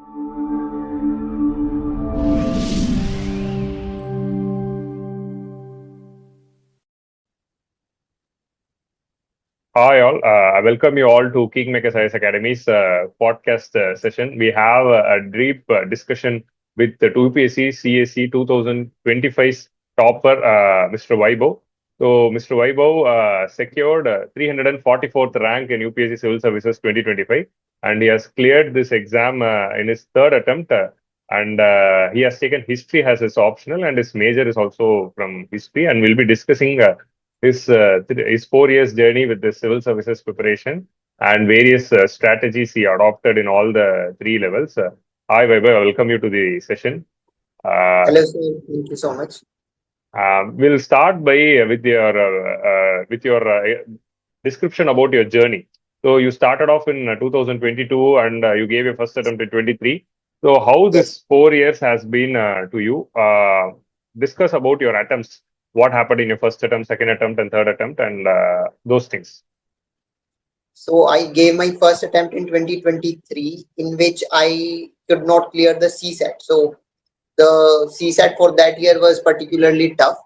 Hi, all. I welcome you all to Kingmakers IAS Academy's podcast session. We have a deep discussion with the UPSC CSC 2025's topper, Mr. Vaibhav. So, Mr. Vaibhav secured 344th rank in UPSC Civil Services 2025, and he has cleared this exam in his third attempt. And he has taken history as his optional, and his major is also from history. And we'll be discussing his 4 years journey with the civil services preparation and various strategies he adopted in all the three levels. Hi, Vaibhav, I welcome you to the session. Hello, sir. Thank you so much. We'll start by with your description about your journey. So you started off in 2022 and you gave your first attempt in 23. So how Yes. this 4 years has been to you? Discuss about your attempts. What happened in your first attempt, second attempt, and third attempt, and those things. So I gave my first attempt in 2023, in which I could not clear the CSAT. So the CSAT for that year was particularly tough.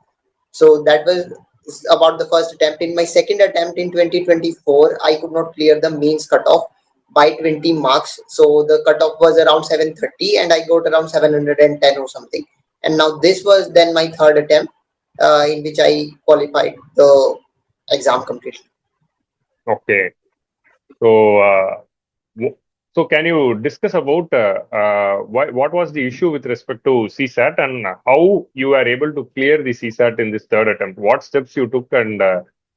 So that was about the first attempt. In my second attempt in 2024, I could not clear the mains cutoff by 20 marks. So the cutoff was around 730 and I got around 710 or something. And now this was then my third attempt in which I qualified the exam completely. Okay. So, so can you discuss about what was the issue with respect to CSAT and how you were able to clear the CSAT in this third attempt? What steps you took and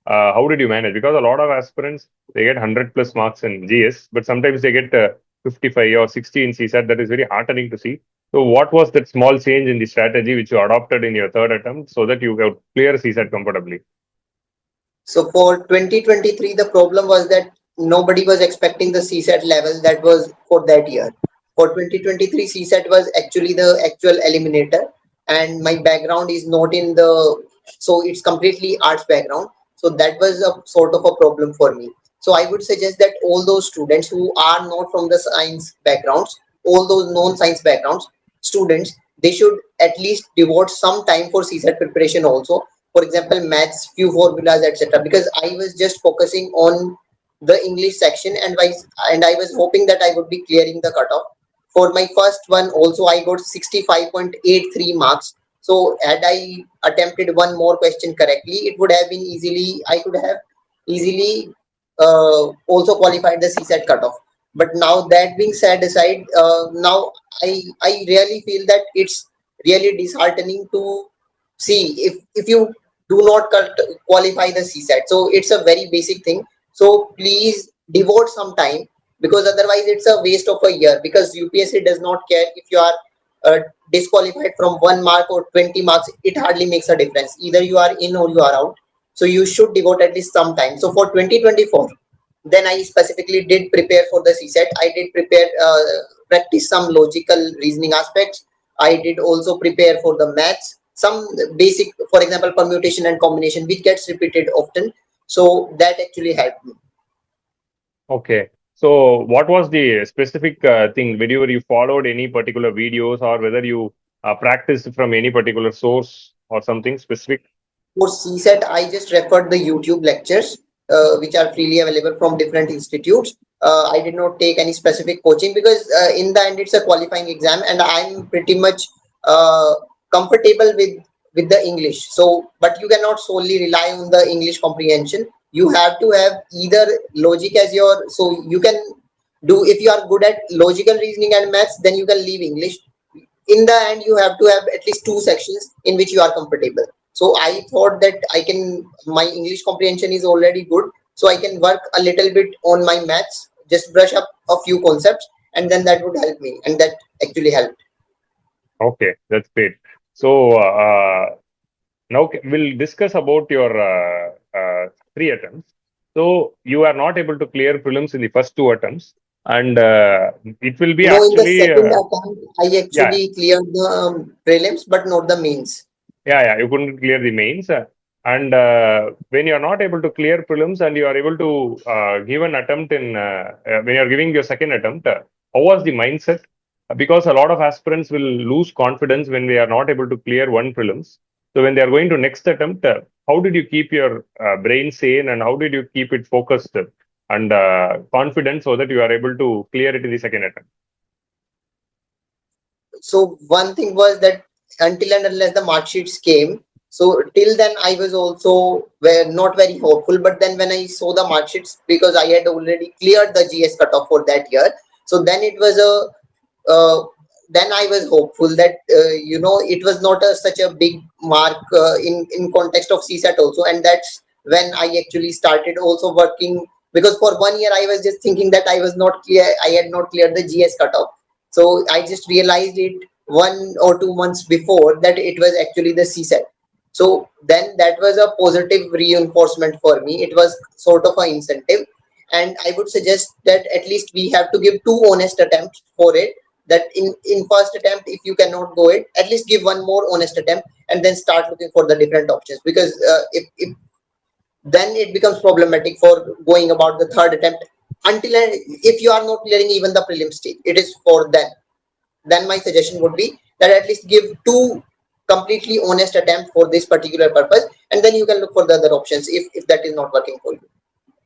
how did you manage? Because a lot of aspirants, they get 100 plus marks in GS, but sometimes they get 55 or 60 in CSAT. That is very heartening to see. So what was that small change in the strategy which you adopted in your third attempt so that you could clear CSAT comfortably? So for 2023, the problem was that nobody was expecting the CSAT level that was for that year. For 2023, CSAT was actually the actual eliminator, and my background is not in the, so it's completely arts background. So that was a sort of a problem for me. So I would suggest that all those students who are not from the science backgrounds, all those non-science backgrounds students, they should at least devote some time for CSAT preparation also, for example maths, few formulas, etc. Because I was just focusing on the English section, and I was hoping that I would be clearing the cutoff. For my first one also I got 65.83 marks. So had I attempted one more question correctly, it would have been easily, I could have easily also qualified the CSAT cutoff. But now that being said aside, now I really feel that it's really disheartening to see if you do not qualify the CSAT. So it's a very basic thing. So please devote some time, because otherwise it's a waste of a year, because UPSC does not care if you are disqualified from 1 mark or 20 marks. It hardly makes a difference. Either you are in or you are out. So you should devote at least some time. So for 2024, then I specifically did prepare for the CSAT. I did prepare, practice some logical reasoning aspects. I did also prepare for the maths, some basic, for example, permutation and combination, which gets repeated often. So that actually helped me. Okay. So, what was the specific thing? Whether you followed any particular videos or whether you practiced from any particular source or something specific? For CSAT, I just referred the YouTube lectures, which are freely available from different institutes. I did not take any specific coaching, because in the end, it's a qualifying exam, and I'm pretty much uh, comfortable with the English. So, but you cannot solely rely on the English comprehension. You have to have either logic as your, so you can do, if you are good at logical reasoning and maths, then you can leave English. In the end you have to have at least two sections in which you are comfortable. So I thought that I can, my English comprehension is already good, so I can work a little bit on my maths, just brush up a few concepts, and then that would help me, and that actually helped. Okay, that's great. So, now we'll discuss about your three attempts. So, you are not able to clear prelims in the first two attempts, and it will be No, in the actually, second attempt I yeah, actually cleared the prelims but not the mains. yeah, you couldn't clear the mains. And when you are not able to clear prelims and you are able to give an attempt in, when you are giving your second attempt, how was the mindset? because a lot of aspirants will lose confidence when they are not able to clear one prelims. So when they are going to next attempt, how did you keep your brain sane and how did you keep it focused and confident so that you are able to clear it in the second attempt? So one thing was that until and unless the mark sheets came, so till then I was also not very hopeful. But then when I saw the mark sheets, because I had already cleared the GS cutoff for that year, so then it was then I was hopeful that it was not such a big mark in context of CSAT also, and that's when I actually started also working, because for 1 year I was just thinking that I had not cleared the GS cutoff. So I just realized it 1 or 2 months before that it was actually the CSAT. So then that was a positive reinforcement for me. It was sort of an incentive. And I would suggest that at least we have to give 2 honest attempts for it. That in first attempt, if you cannot go it, at least give one more honest attempt and then start looking for the different options. Because if then it becomes problematic for going about the third attempt until and if you are not clearing even the prelim stage. It is for then my suggestion would be that at least give two completely honest attempt for this particular purpose, and then you can look for the other options if that is not working for you.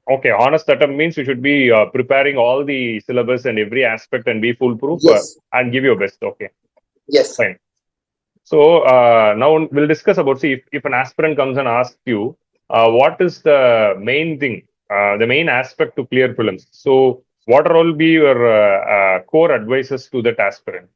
Okay, honest attempt means you should be preparing all the syllabus and every aspect and be foolproof Yes. and give your best. Okay, Yes. fine. So now we'll discuss about, see, if an aspirant comes and asks you, what is the main thing, the main aspect to clear prelims? So what will be your core advices to that aspirant?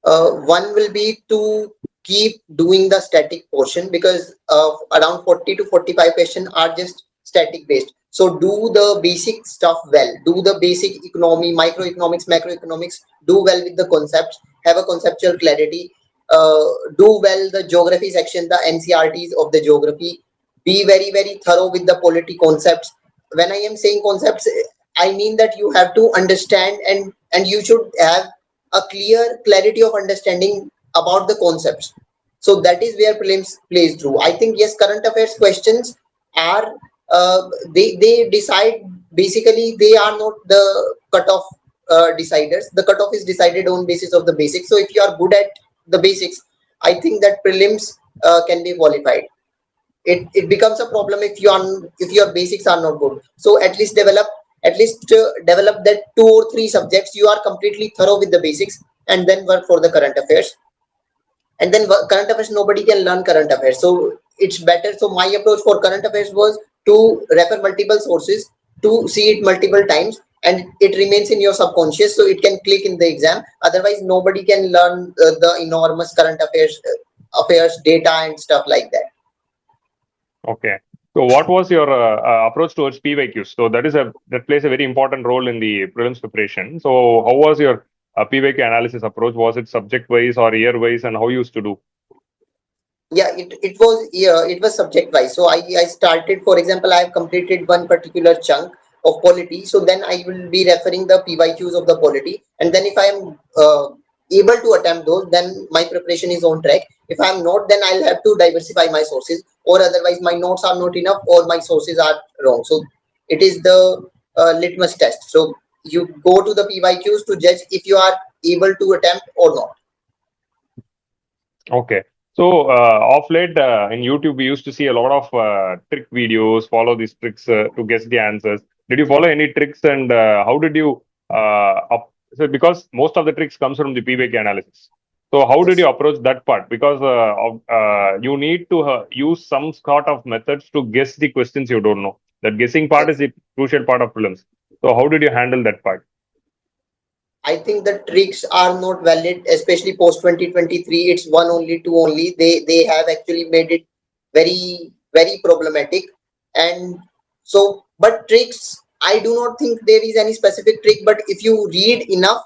One will be to keep doing the static portion, because around 40 to 45 questions are just static based. So do the basic stuff well, do the basic economy, microeconomics, macroeconomics, do well with the concepts, have a conceptual clarity, do well the geography section, the NCRTs of the geography, be very, very thorough with the polity concepts. When I am saying concepts, I mean that you have to understand, and you should have a clear clarity of understanding about the concepts. So that is where prelims plays through. I think yes, current affairs questions are they decide, basically they are not the cutoff deciders. The cutoff is decided on basis of the basics. So if you are good at the basics, I think that prelims can be qualified. It becomes a problem if your basics are not good. So at least develop that 2 or 3 subjects you are completely thorough with the basics, and then work for the current affairs. And then current affairs, nobody can learn current affairs, so it's better. So my approach for current affairs was to refer multiple sources, to see it multiple times, and it remains in your subconscious, so it can click in the exam. Otherwise nobody can learn the enormous current affairs data and stuff like that. Okay. So what was your approach towards PYQs? So that plays a very important role in the prelims preparation. So how was your PYQ analysis approach? Was it subject wise or year wise, and how you used to do? Yeah, it was subject wise. So I started, for example, I have completed one particular chunk of polity, so then I will be referring the PYQs of the polity, and then if I am able to attempt those, then my preparation is on track. If I am not, then I'll have to diversify my sources, or otherwise my notes are not enough or my sources are wrong. So it is the litmus test. So you go to the PYQs to judge if you are able to attempt or not. Okay. So off late in YouTube, we used to see a lot of trick videos, follow these tricks to guess the answers. Did you follow any tricks, and how did you so because most of the tricks comes from the PYQ analysis. So how did Yes. you approach that part? Because you need to use some sort of methods to guess the questions you don't know. That guessing part is Yes. the crucial part of prelims. So how did you handle that part? I think the tricks are not valid, especially post 2023. It's one only, two only. They have actually made it very, very problematic. And so, but tricks, I do not think there is any specific trick. But if you read enough,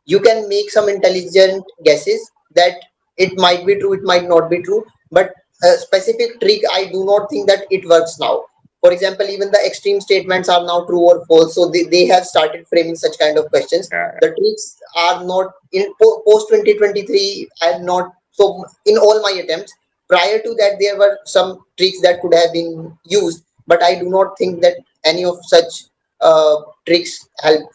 you can make some intelligent guesses that it might be true, it might not be true. But a specific trick, I do not think that it works now. For example, even the extreme statements are now true or false, so they have started framing such kind of questions. Yeah. The tricks are not in post 2023. I have not, so in all my attempts prior to that there were some tricks that could have been used, but I do not think that any of such tricks help.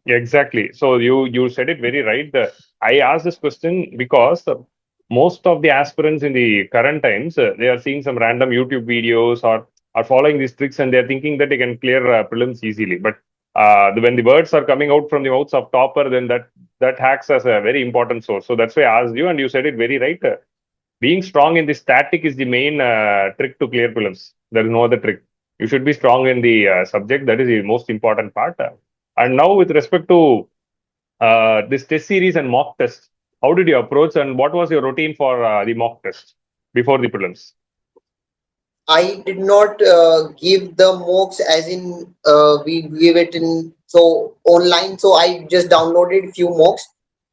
Exactly. So you said it very right. I asked this question because most of the aspirants in the current times they are seeing some random YouTube videos or are following these tricks and they are thinking that they can clear prelims easily. But when the words are coming out from the mouths of topper, then that hacks as a very important source. So that's why I asked you, and you said it very right. Being strong in the static is the main trick to clear prelims. There is no other trick. You should be strong in the subject. That is the most important part. And now, with respect to this test series and mock test, how did you approach and what was your routine for the mock test before the prelims? I did not give the mocks as in we give it in so online. So I just downloaded few mocks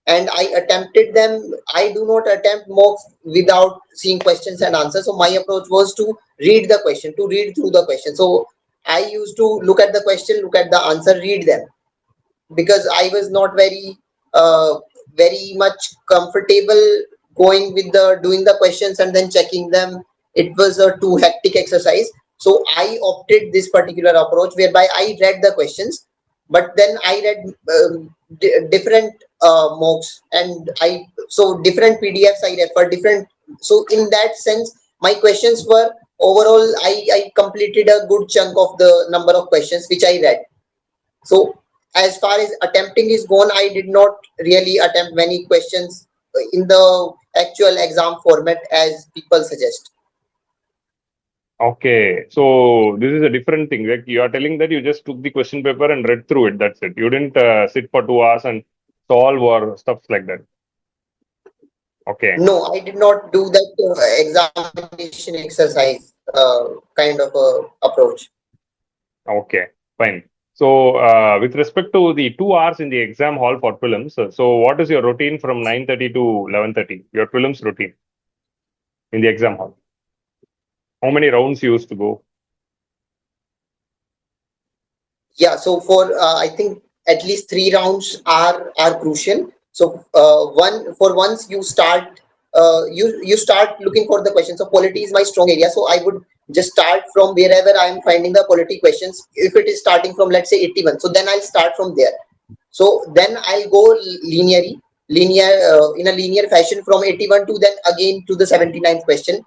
and I attempted them. I do not attempt mocks without seeing questions and answers. So my approach was to read the question, to read through the question. So I used to look at the question, look at the answer, read them, because I was not very much comfortable going with the doing the questions and then checking them. It was a too hectic exercise. So I opted this particular approach whereby I read the questions, but then I read different mocks, and I so different PDFs I read for different. So in that sense, my questions were overall I completed a good chunk of the number of questions which I read. So as far as attempting is gone, I did not really attempt many questions in the actual exam format as people suggest. Okay, so this is a different thing. Like you are telling that you just took the question paper and read through it. That's it. You didn't sit for 2 hours and solve or stuff like that. Okay. No, I did not do that examination exercise kind of approach. Okay, fine. So, with respect to the 2 hours in the exam hall for prelims, so what is your routine from 9:30 to 11:30? Your prelims routine in the exam hall. How many rounds you used to go? Yeah, so for I think at least three rounds are crucial. So one for once you start you start looking for the questions. So polity is my strong area. So I would just start from wherever I am finding the polity questions. If it is starting from let's say 81, so then I'll start from there. So then I'll go linear in a linear fashion from 81 to then again to the 79th question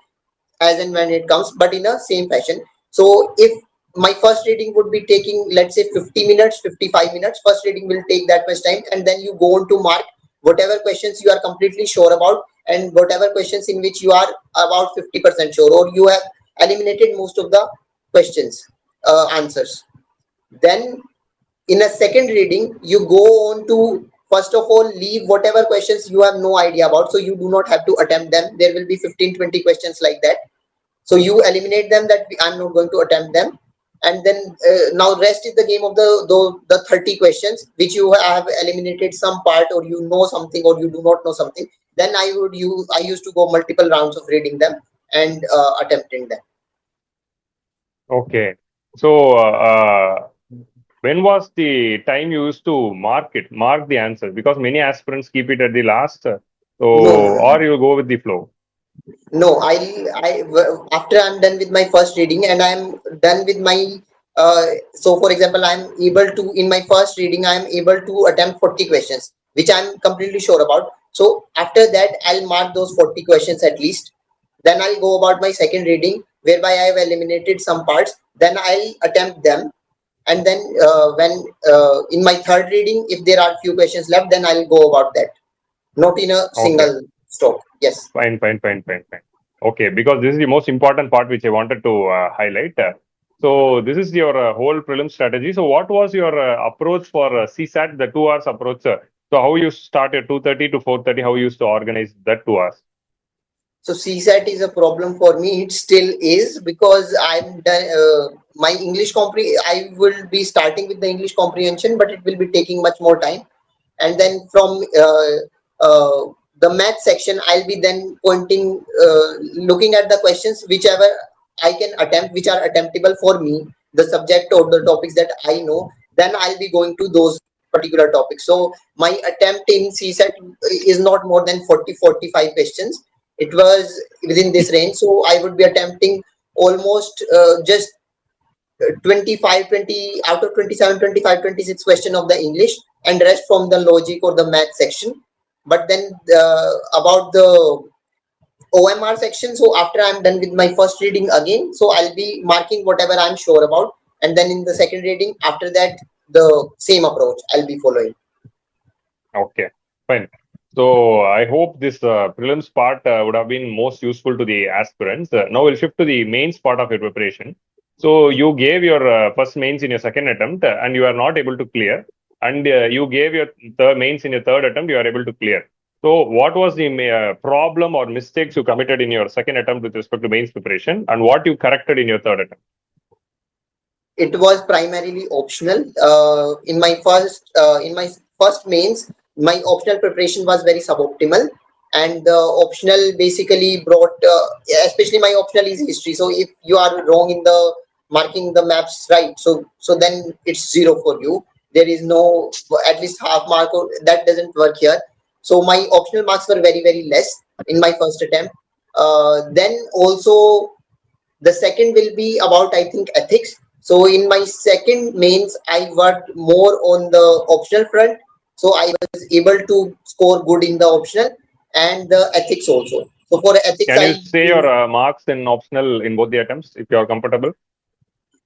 as and when it comes, but in a same fashion. So if my first reading would be taking let's say 50 minutes, 55 minutes, first reading will take that much time, and then you go on to mark whatever questions you are completely sure about and whatever questions in which you are about 50% sure or you have eliminated most of the questions answers. Then in a second reading you go on to first of all leave whatever questions you have no idea about, so you do not have to attempt them. There will be 15-20 questions like that, so you eliminate them that I'm not going to attempt them. And then now rest is the game of the 30 questions which you have eliminated some part or you know something or you do not know something. Then I used to go multiple rounds of reading them and attempting them. Okay. So, when was the time you used to mark the answer? Because many aspirants keep it at the last. So, No, or you go with the flow. no, after I'm done with my first reading and I'm done with my so for example I'm able to in my first reading I'm able to attempt 40 questions which I'm completely sure about. So after that I'll mark those 40 questions at least. Then I'll go about my second reading whereby I have eliminated some parts. Then I'll attempt them, and then when in my third reading if there are few questions left, then I'll go about that. Not in a Okay. single stroke. Yes. Fine, fine, fine, fine, fine. Okay, because this is the most important part which I wanted to highlight. So this is your whole prelim strategy. So what was your approach for CSAT, the 2 hours approach? So how you start at 2:30 to 4:30? How you used to organize that 2 hours? So CSAT is a problem for me. It still is because I'm done. My English I will be starting with the English comprehension, but it will be taking much more time. And then from the math section, I'll be then pointing, looking at the questions whichever I can attempt, which are attemptable for me, the subject or the topics that I know. Then I'll be going to those particular topics. So my attempt in CSAT is not more than 40-45 questions. It was within this range, so I would be attempting almost just 25 20 out of 27 25 26 question of the English and rest from the logic or the math section. But then about the OMR section, so after I'm done with my first reading again, so I'll be marking whatever I'm sure about, and then in the second reading, after that, the same approach I'll be following. Okay, fine. So I hope this prelims part would have been most useful to the aspirants. Now we'll shift to the mains part of your preparation. So you gave your first mains in your second attempt and you are not able to clear. And you gave your mains in your third attempt, you are able to clear. So what was the problem or mistakes you committed in your second attempt with respect to mains preparation, and what you corrected in your third attempt? It was primarily optional. In my first mains, my optional preparation was very suboptimal, and the optional basically brought, especially my optional is history. So if you are wrong in the marking the maps right, so then it's zero for you. There is no at least half mark, or that doesn't work here. So my optional marks were very less in my first attempt. Then also the second will be about, I think, ethics. So in my second mains, I worked more on the optional front. So I was able to score good in the optional and the ethics also. So for ethics, Can you say your marks in optional in both the attempts if you are comfortable?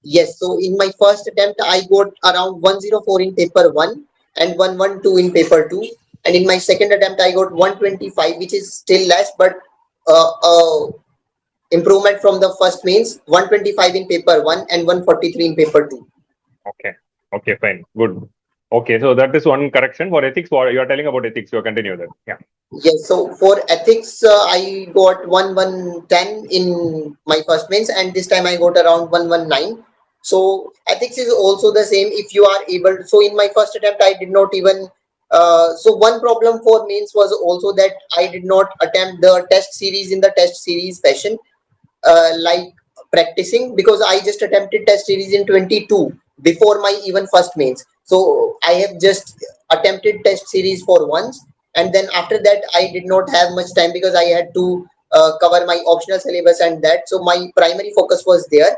yes. So in my first attempt, I got around 104 in paper 1 and 112 in paper 2. And in my second attempt, I got 125, which is still less, but improvement from the first mains, 125 in paper 1 and 143 in paper 2. Okay, fine, good. Okay, so that is one correction. For ethics, what you are telling about ethics, you continue that. Yeah. Yes, so for ethics, I got 1110 in my first mains, and this time I got around 119. So ethics is also the same if you are able. So in my first attempt, I did not even. So one problem for mains was also that I did not attempt the test series in the test series fashion, like practicing, because I just attempted test series in 22 before my even first mains. So I have just attempted test series for once, and then after that I did not have much time because I had to cover my optional syllabus and that. So my primary focus was there.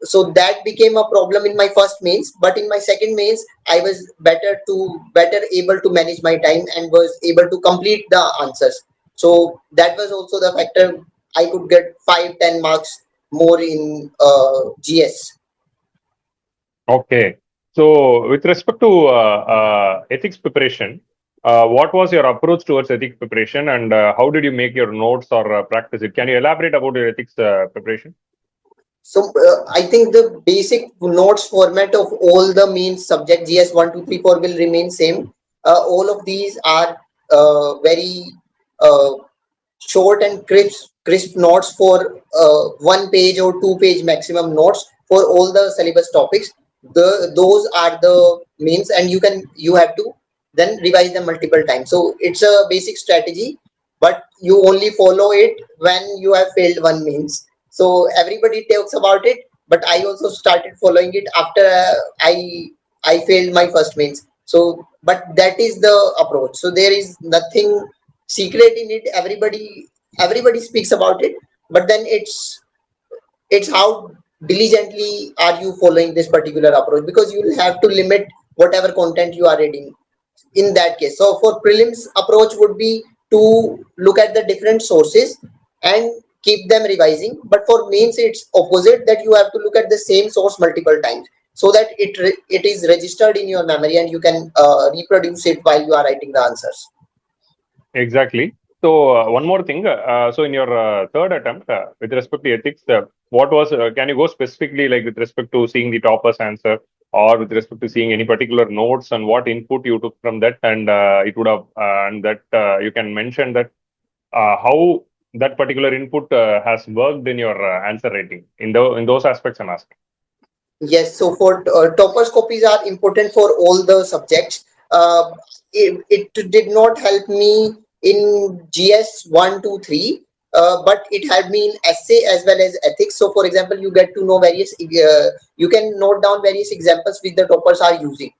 So that became a problem in my first mains, but in my second mains I was better able to manage my time and was able to complete the answers. So that was also the factor. I could get 5-10 marks more in GS. Okay. So with respect to ethics preparation, what was your approach towards ethics preparation, and how did you make your notes or practice it? Can you elaborate about your ethics preparation? So I think the basic notes format of all the main subject GS 1, 2, 3, 4 will remain same. All of these are very uh, short and crisp notes for 1 page or 2 page maximum notes for all the syllabus topics. Those are the means, and you have to then revise them multiple times. So it's a basic strategy, but you only follow it when you have failed one means. So everybody talks about it, but I also started following it after I failed my first means. So, but that is the approach. So there is nothing secret in it. Everybody speaks about it, but then it's how diligently are you following this particular approach, because you will have to limit whatever content you are reading in that case. So for prelims approach would be to look at the different sources and keep them revising, but for mains it's opposite, that you have to look at the same source multiple times so that it is registered in your memory and you can reproduce it while you are writing the answers. Exactly. So one more thing. So in your third attempt, with respect to ethics, what was? Can you go specifically, like with respect to seeing the topper's answer, or with respect to seeing any particular notes and what input you took from that, and it would have, and that you can mention that how that particular input has worked in your answer writing. In those aspects, I'm asking. Yes, so for toppers copies are important for all the subjects. It did not help me in GS 1, 2, 3, but it helped me in essay as well as ethics. So for example, you get to know you can note down various examples which the toppers are using.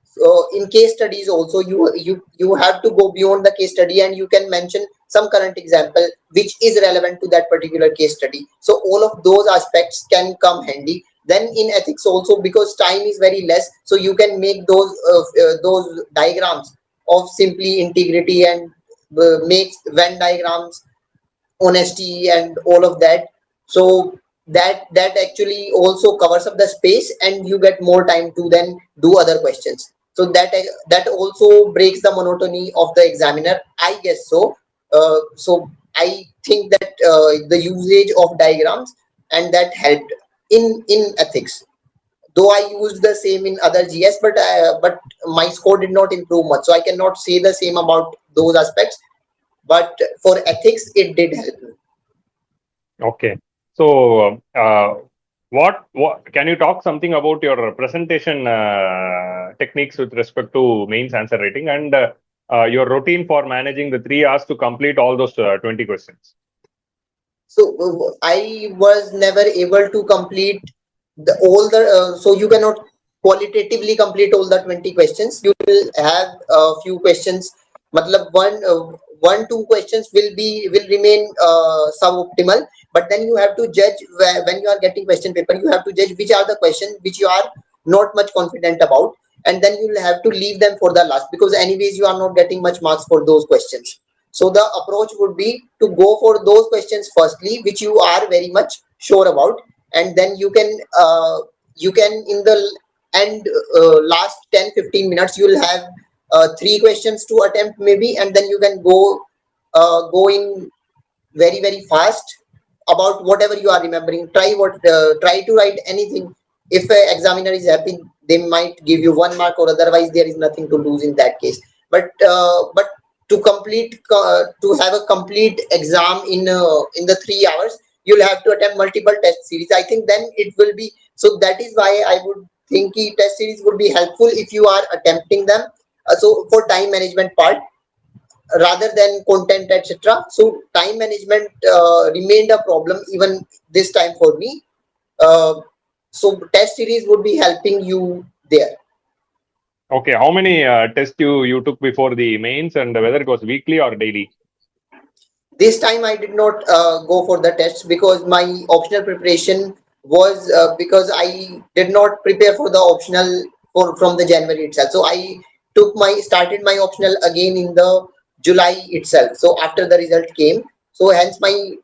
So in case studies also, you have to go beyond the case study and you can mention some current example which is relevant to that particular case study. So all of those aspects can come handy Then in ethics also, because time is very less, so you can make those diagrams of simply integrity and make Venn diagrams, honesty and all of that. So that actually also covers up the space and you get more time to then do other questions. So that also breaks the monotony of the examiner, I guess. So I think that the usage of diagrams and that helped in ethics, though I used the same in other GS, but my score did not improve much, so I cannot say the same about those aspects. But for ethics, it did help me. Okay. So, what can you talk something about your presentation techniques with respect to mains answer writing and your routine for managing the 3 hours to complete all those 20 questions? So I was never able to complete all the. So you cannot qualitatively complete all the 20 questions. You will have a few questions. Matlab one two questions will remain suboptimal. But then you have to judge when you are getting question paper. You have to judge which are the questions which you are not much confident about, and then you will have to leave them for the last, because anyways you are not getting much marks for those questions. So the approach would be to go for those questions firstly, which you are very much sure about, and then you can in the end last 10-15 minutes you will have 3 questions to attempt maybe, and then you can go in very fast about whatever you are remembering. Try to write anything. If an examiner is happy, they might give you 1 mark, or otherwise there is nothing to lose in that case. But to have a complete exam in the 3 hours, you'll have to attempt multiple test series. I think then it will be so. That is why I would think test series would be helpful if you are attempting them. So for time management part, rather than content, etc. So time management remained a problem even this time for me. Uh, so test series would be helping you there. Okay. How many tests you took before the mains and whether it was weekly or daily? This time I did not go for the tests because my optional preparation was because I did not prepare for the optional from the January itself. So I started my optional again in the July itself. So after the result came, so hence my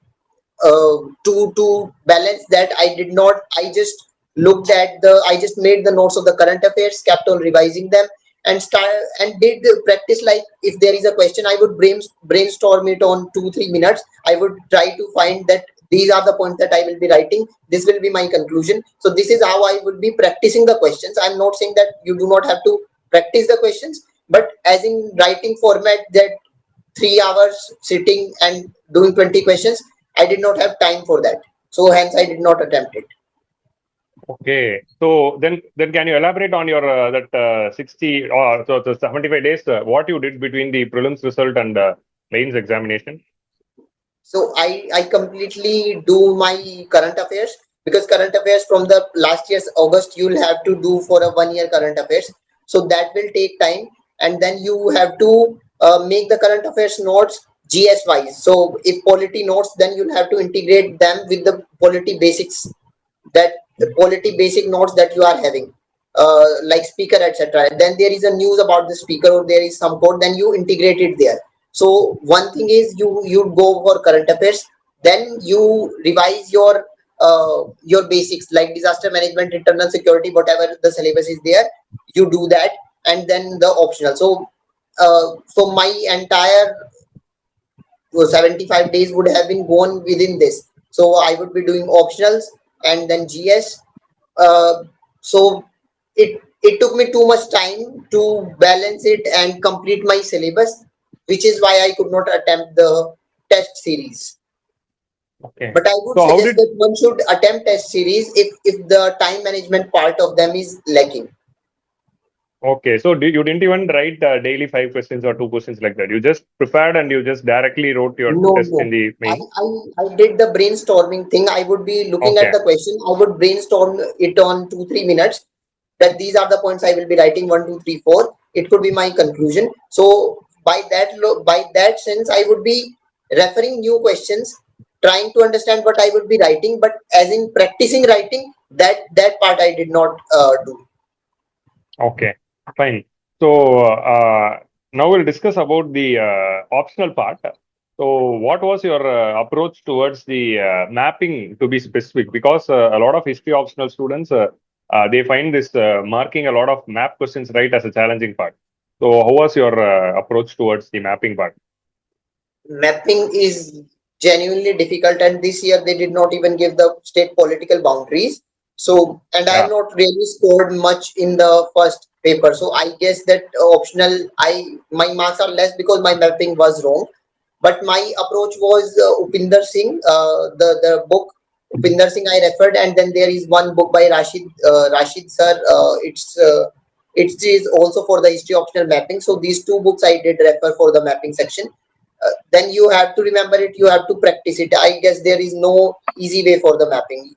to balance that, I just I just made the notes of the current affairs, kept on revising them, and did the practice. Like if there is a question, I would brainstorm it on 2-3 minutes. I would try to find that these are the points that I will be writing, this will be my conclusion. So this is how I would be practicing the questions. I'm not saying that you do not have to practice the questions, but as in writing format, that 3 hours sitting and doing 20 questions, I did not have time for that. So hence I did not attempt it. Okay. So then can you elaborate on your that 60 or so 75 days what you did between the prelims result and mains examination? So I completely do my current affairs, because current affairs from the last year's August you'll have to do for a 1 year current affairs. So that will take time, and then you have to make the current affairs notes GS wise. So if polity notes, then you'll have to integrate them with the polity basics, that the polity basic notes that you are having, like speaker, etc. Then there is a news about the speaker, or there is some code, then you integrate it there. So one thing is you go for current affairs, then you revise your basics like disaster management, internal security, whatever the syllabus is there, you do that, and then the optional. So my entire 75 days would have been gone within this. So I would be doing optionals and then GS. So it took me too much time to balance it and complete my syllabus, which is why I could not attempt the test series. Okay. But I would So how suggest did that one should attempt test series if the time management part of them is lacking. Okay, so you didn't even write daily 5 questions or 2 questions like that. You just prepared and you just directly wrote your No, test in no. the I, main. I did the brainstorming thing. I would be looking at Okay, the question. I would brainstorm it on 2-3 minutes. That these are the points I will be writing, 1, 2, 3, 4. It could be my conclusion. So by that sense, I would be referring new questions, trying to understand what I would be writing. But as in practicing writing, that part I did not do. Okay, fine. So now we'll discuss about the optional part. So what was your approach towards the mapping, to be specific? Because a lot of history optional students they find this marking a lot of map questions right as a challenging part. So how was your approach towards the mapping part? Mapping is genuinely difficult, and this year they did not even give the state political boundaries. So, and I have Yeah, not really scored much in the first paper. So I guess that optional, I my marks are less because my mapping was wrong. But my approach was Upinder Singh, the book Upinder Singh I referred, and then there is one book by Rashid sir. It is also for the history optional mapping. So these two books I did refer for the mapping section. Then you have to remember it. You have to practice it. I guess there is no easy way for the mapping.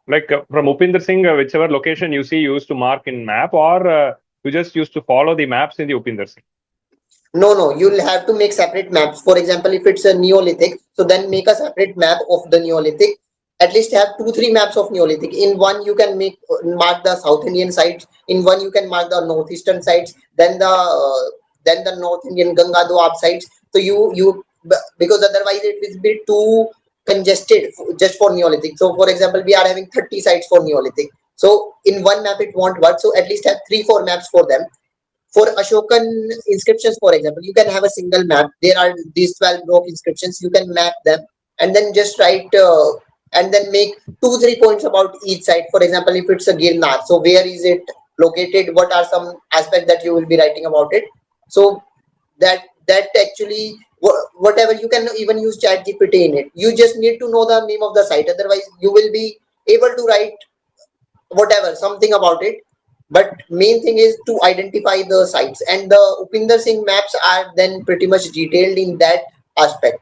like from Upinder Singh, whichever location you see, you used to mark in map, or you just used to follow the maps in the Upinder Singh. No, you'll have to make separate maps. For example, if it's a Neolithic, so then make a separate map of the Neolithic. At least have two, three maps of Neolithic. In one, you can mark the South Indian sites. In one, you can mark the northeastern sites. Then the North Indian Ganga Doab sites. So because otherwise it will be too congested just for Neolithic. So for example, we are having 30 sites for Neolithic. So in one map it won't work. So at least have three, four maps for them. For Ashokan inscriptions, for example, you can have a single map. There are these 12 block inscriptions. You can map them and then just write and then make two, 3 points about each site. For example, if it's a Girnar, so where is it located? What are some aspects that you will be writing about it? So that actually whatever, you can even use chat GPT in it. You just need to know the name of the site. Otherwise, you will be able to write whatever something about it, but main thing is to identify the sites, and the Upinder Singh maps are then pretty much detailed in that aspect.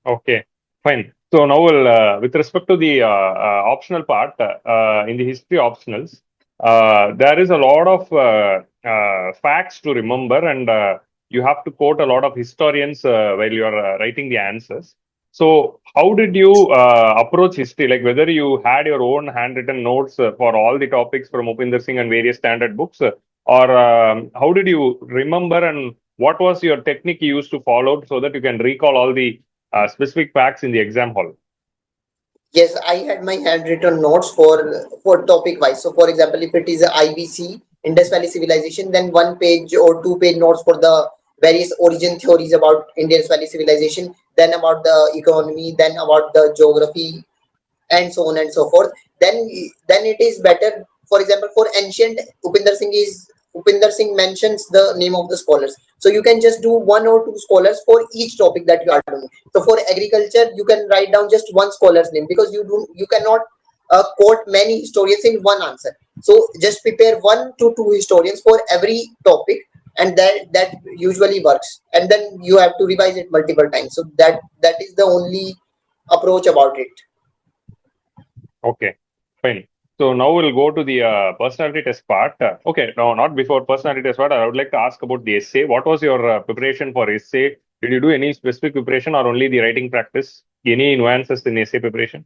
Okay, fine. So now, we'll, with respect to the optional part, in the history optionals, there is a lot of facts to remember, and you have to quote a lot of historians while you are writing the answers. So, how did you approach history? Like whether you had your own handwritten notes for all the topics from Upinder Singh and various standard books, or how did you remember, and what was your technique you used to follow so that you can recall all the specific facts in the exam hall? Yes, I had my handwritten notes for topic wise. So for example, if it is a IBC, Indus Valley Civilization, then 1 page or 2 page notes for the various origin theories about Indus Valley Civilization, then about the economy, then about the geography, and so on and so forth. Then it is better. For example, for ancient, Upinder Singh mentions the name of the scholars. So you can just do one or two scholars for each topic that you are doing. So for agriculture, you can write down just one scholar's name, because you cannot quote many historians in one answer. So just prepare 1 to 2 historians for every topic, and that usually works. And then you have to revise it multiple times. So that is the only approach about it. Okay, fine. So now we'll go to the personality test part. Okay, no, not before personality test part. I would like to ask about the essay. What was your preparation for essay? Did you do any specific preparation or only the writing practice? Any nuances in essay preparation?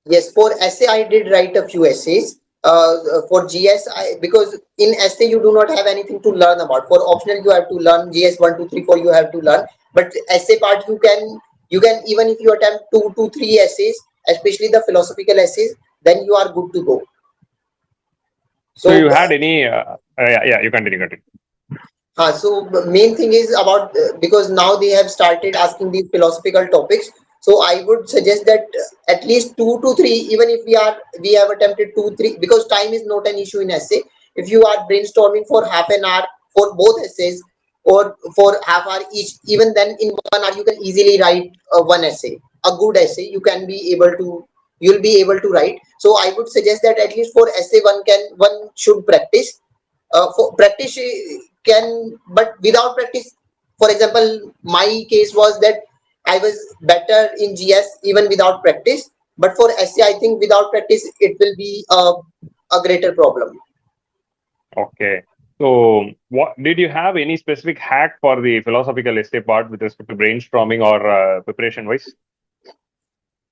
Yes, for essay I did write a few essays. For GS, because in essay you do not have anything to learn about. For optional you have to learn GS 1, 2, 3, 4. You have to learn, but essay part you can even if you attempt 2 to 3 essays, especially the philosophical essays, then you are good to go. So you So had any? Yeah, you continue. So the main thing is about because now they have started asking these philosophical topics. So I would suggest that at least 2 to 3, even if we have attempted 2, 3, because time is not an issue in essay. If you are brainstorming for half an hour for both essays, or for half hour each, even then in 1 hour you can easily write one essay, a good essay. You'll be able to write. So I would suggest that at least for essay one should practice. For practice can, but without practice, for example, my case was that I was better in GS even without practice, but for essay I think without practice it will be a greater problem. Okay. So, what did you have any specific hack for the philosophical essay part with respect to brainstorming or preparation wise?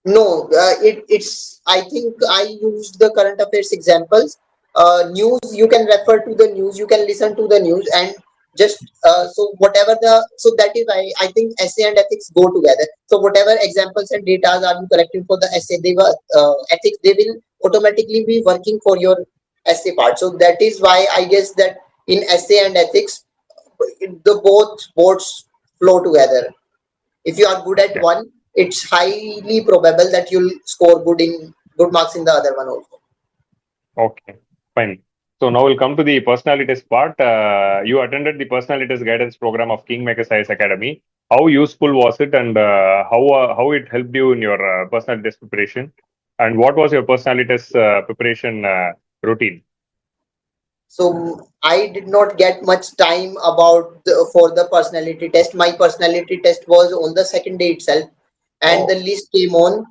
No, it's. I think I used the current affairs examples. News, you can refer to the news, you can listen to the news, and just so whatever the so that is why I think essay and ethics go together. So whatever examples and data are you collecting for the essay, they were ethics, they will automatically be working for your essay part. So that is why I guess that in essay and ethics, the both boards flow together. If you are good at Okay. one, it's highly probable that you'll score good marks in the other one also. Okay. Fine. So now we'll come to the personality test part. You attended the personality test guidance program of Kingmakers IAS Academy. How useful was it, and how it helped you in your personality test preparation? And what was your personality test preparation routine? So I did not get much time for the personality test. My personality test was on the second day itself, and the Oh, list came on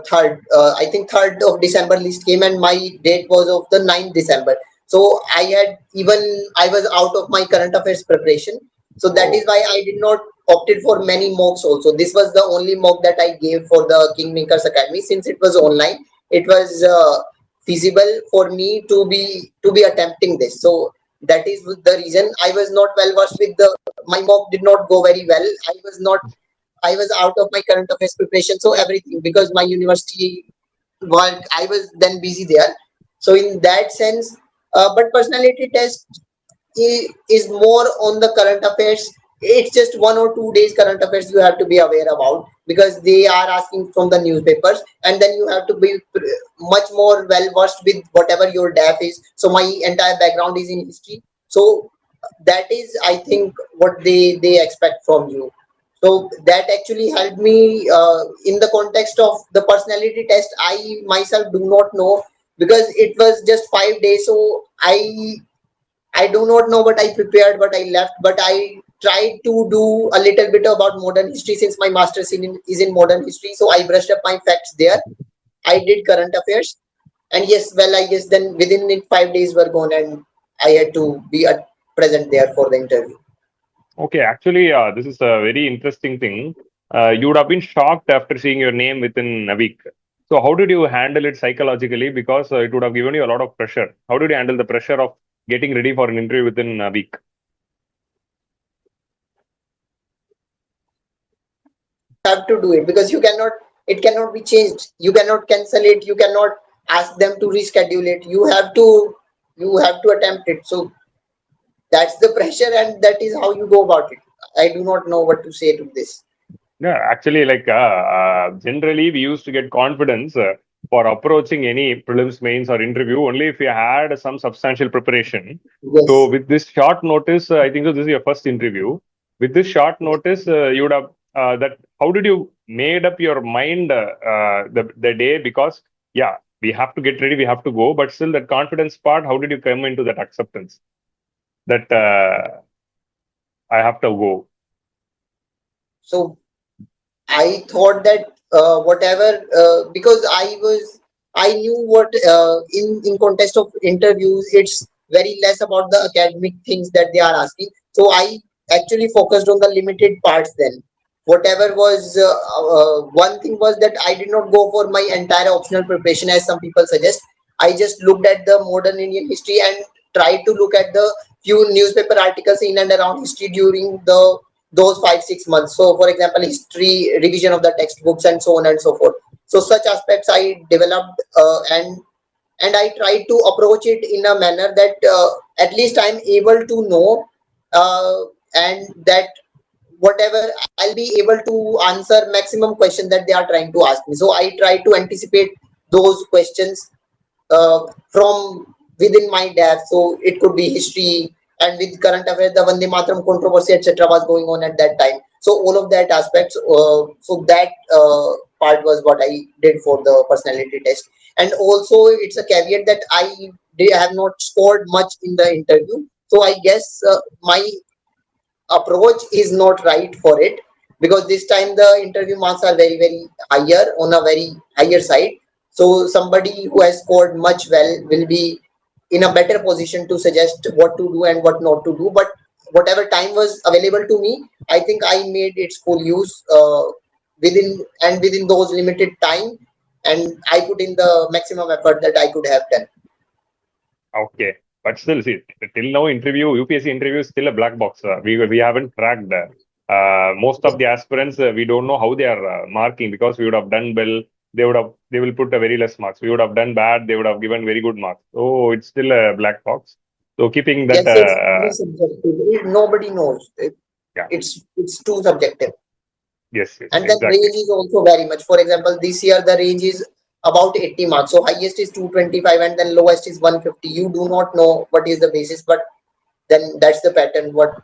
third. I think 3rd of December list came, and my date was of the 9th December. So I was out of my current affairs preparation. So that is oh, why I did not opted for many mocks also. This was the only mock that I gave for the Kingmakers Academy. Since it was online, it was feasible for me to be attempting this. So that is the reason I was not well versed with the my mock did not go very well. I was out of my current affairs preparation, so everything, because my university work, I was then busy there. So in that sense, but personality test is more on the current affairs. It's just 1 or 2 days current affairs you have to be aware about, because they are asking from the newspapers, and then you have to be much more well versed with whatever your DAF is. So my entire background is in history. So that is, I think, what they expect from you. So that actually helped me in the context of the personality test. I myself do not know, because it was just 5 days. So I do not know what I prepared, what I left, but I tried to do a little bit about modern history, since my master's is in modern history. So I brushed up my facts there. I did current affairs, and yes, well, I guess then within it 5 days were gone, and I had to be present there for the interview. okay. Actually, this is a very interesting thing. You would have been shocked after seeing your name within a week. So, how did you handle it psychologically? Because it would have given you a lot of pressure. How did you handle the pressure of getting ready for an interview within a week? Have to do it, because it cannot be changed. You cannot cancel it. You cannot ask them to reschedule it. You have to attempt it. So that's the pressure, and that is how you go about it. I do not know what to say to this. Yeah, actually, generally, we used to get confidence for approaching any prelims, mains, or interview only if we had some substantial preparation. So, Yes. with this short notice, I think so this is your first interview. With this short notice, you would have that. How did you made up your mind the day? Because yeah, we have to get ready, we have to go, but still that confidence part. How did you come into that acceptance that I have to go? So I thought that whatever, because I knew what in context of interviews, it's very less about the academic things that they are asking. So I actually focused on the limited parts then. Whatever was one thing was that I did not go for my entire optional preparation as some people suggest. I just looked at the modern Indian history and tried to look at the few newspaper articles in and around history during the those 5 6 months. So for example, history revision of the textbooks and so on and so forth. So such aspects I developed, and I tried to approach it in a manner that at least I'm able to know, and that whatever I'll be able to answer maximum questions that they are trying to ask me. So I try to anticipate those questions from within my depth. So it could be history, and with current affairs, the Vande Mataram controversy, etc., was going on at that time. So all of that aspects. So that part was what I did for the personality test. And also, it's a caveat that have not scored much in the interview. So I guess my approach is not right for it, because this time the interview marks are very higher, on a very higher side. So somebody who has scored much well will be in a better position to suggest what to do and what not to do. But whatever time was available to me, I think I made its full use within those limited time, and I put in the maximum effort that I could have done. Okay, but still, see, till now, UPSC interview is still a black box. We haven't cracked. Most of the aspirants, we don't know how they are marking, because we would have done well, they will put a very less marks. We would have done bad, they would have given very good marks. So it's still a black box. So keeping that, Yes, it's very subjective. Nobody knows. yeah, It's too subjective. yes, yes, And then exactly. range is also very much. For example, this year the range is about 80 marks. So highest is 225 and then lowest is 150. You do not know what is the basis, but then that's the pattern. What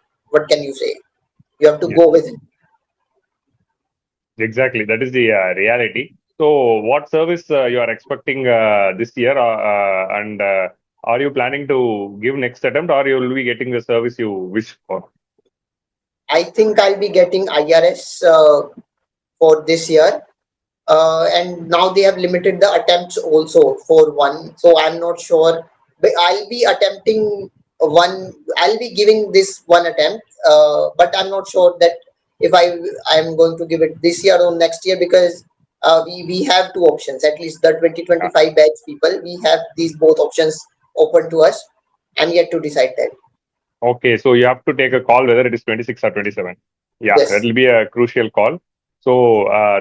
can you say? You have to Yes, go with it. exactly. That is the reality. So, what service you are expecting this year, and are you planning to give next attempt, or you will be getting the service you wish for? I think I'll be getting IRS for this year. And now they have limited the attempts also for one. So I'm not sure. But I'll be attempting one. I'll be giving this one attempt, but I'm not sure that if I'm going to give it this year or next year, because we have two options. At least the 2025 batch people, we have these both options open to us. I'm yet to decide that. Okay, so you have to take a call whether it is 26 or 27. Yeah, that Yes, will be a crucial call. So,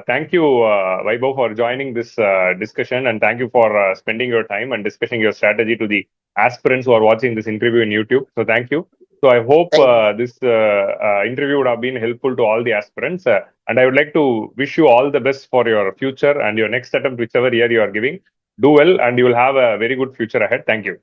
thank you, Vaibhav, for joining this discussion, and thank you for spending your time and discussing your strategy to the aspirants who are watching this interview in YouTube. So, thank you. So, I hope thank you. this interview would have been helpful to all the aspirants. And I would like to wish you all the best for your future and your next attempt, whichever year you are giving. Do well, and you will have a very good future ahead. Thank you.